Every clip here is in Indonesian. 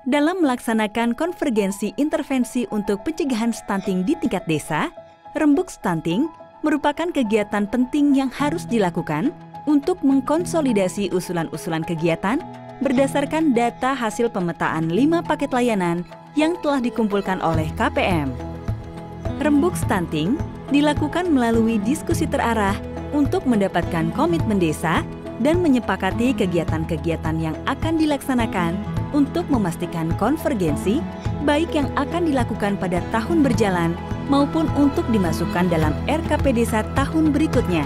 Dalam melaksanakan konvergensi intervensi untuk pencegahan stunting di tingkat desa, Rembuk Stunting merupakan kegiatan penting yang harus dilakukan untuk mengkonsolidasi usulan-usulan kegiatan berdasarkan data hasil pemetaan 5 paket layanan yang telah dikumpulkan oleh KPM. Rembuk Stunting dilakukan melalui diskusi terarah untuk mendapatkan komitmen desa dan menyepakati kegiatan-kegiatan yang akan dilaksanakan untuk memastikan konvergensi, baik yang akan dilakukan pada tahun berjalan maupun untuk dimasukkan dalam RKP Desa tahun berikutnya.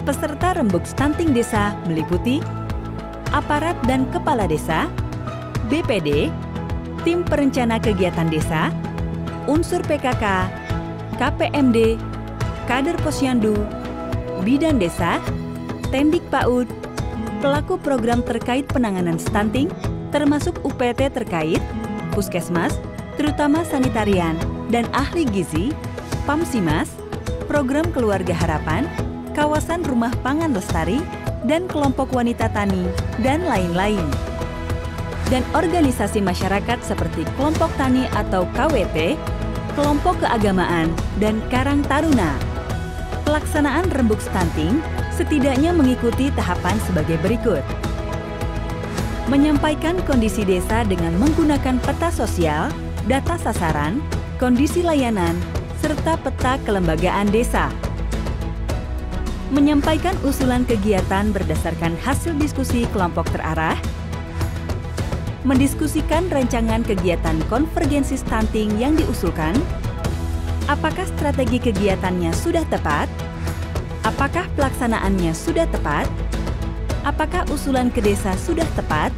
Peserta Rembuk Stunting Desa meliputi aparat dan kepala desa, BPD, tim perencana kegiatan desa, unsur PKK, KPMD, kader posyandu, bidan desa, tendik PAUD, pelaku program terkait penanganan stunting, termasuk UPT terkait, puskesmas, terutama sanitarian, dan ahli gizi, Pamsimas, program keluarga harapan, kawasan rumah pangan lestari, dan kelompok wanita tani, dan lain-lain. Dan organisasi masyarakat seperti kelompok tani atau KWT, kelompok keagamaan, dan Karang Taruna. Pelaksanaan Rembuk Stunting setidaknya mengikuti tahapan sebagai berikut. Menyampaikan kondisi desa dengan menggunakan peta sosial, data sasaran, kondisi layanan, serta peta kelembagaan desa. Menyampaikan usulan kegiatan berdasarkan hasil diskusi kelompok terarah. Mendiskusikan rancangan kegiatan konvergensi stunting yang diusulkan. Apakah strategi kegiatannya sudah tepat? Apakah pelaksanaannya sudah tepat? Apakah usulan ke desa sudah tepat?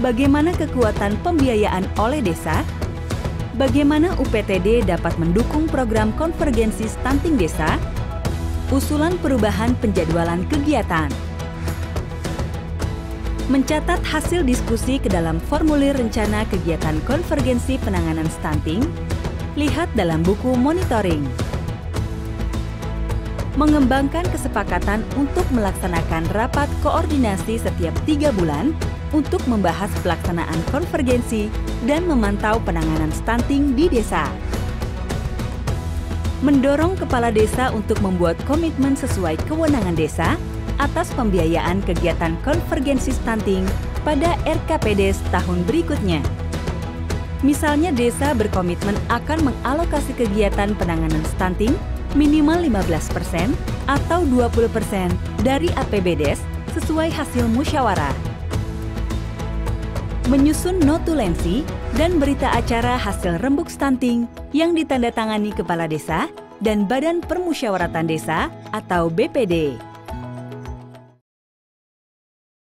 Bagaimana kekuatan pembiayaan oleh desa? Bagaimana UPTD dapat mendukung program konvergensi stunting desa? Usulan perubahan penjadwalan kegiatan. Mencatat hasil diskusi ke dalam formulir rencana kegiatan konvergensi penanganan stunting, lihat dalam buku monitoring. Mengembangkan kesepakatan untuk melaksanakan rapat koordinasi setiap 3 bulan untuk membahas pelaksanaan konvergensi dan memantau penanganan stunting di desa. Mendorong kepala desa untuk membuat komitmen sesuai kewenangan desa atas pembiayaan kegiatan konvergensi stunting pada RKPD tahun berikutnya. Misalnya desa berkomitmen akan mengalokasi kegiatan penanganan stunting minimal 15% atau 20% dari APBDes sesuai hasil musyawarah. Menyusun notulensi dan berita acara hasil Rembuk Stunting yang ditandatangani Kepala Desa dan Badan Permusyawaratan Desa atau BPD.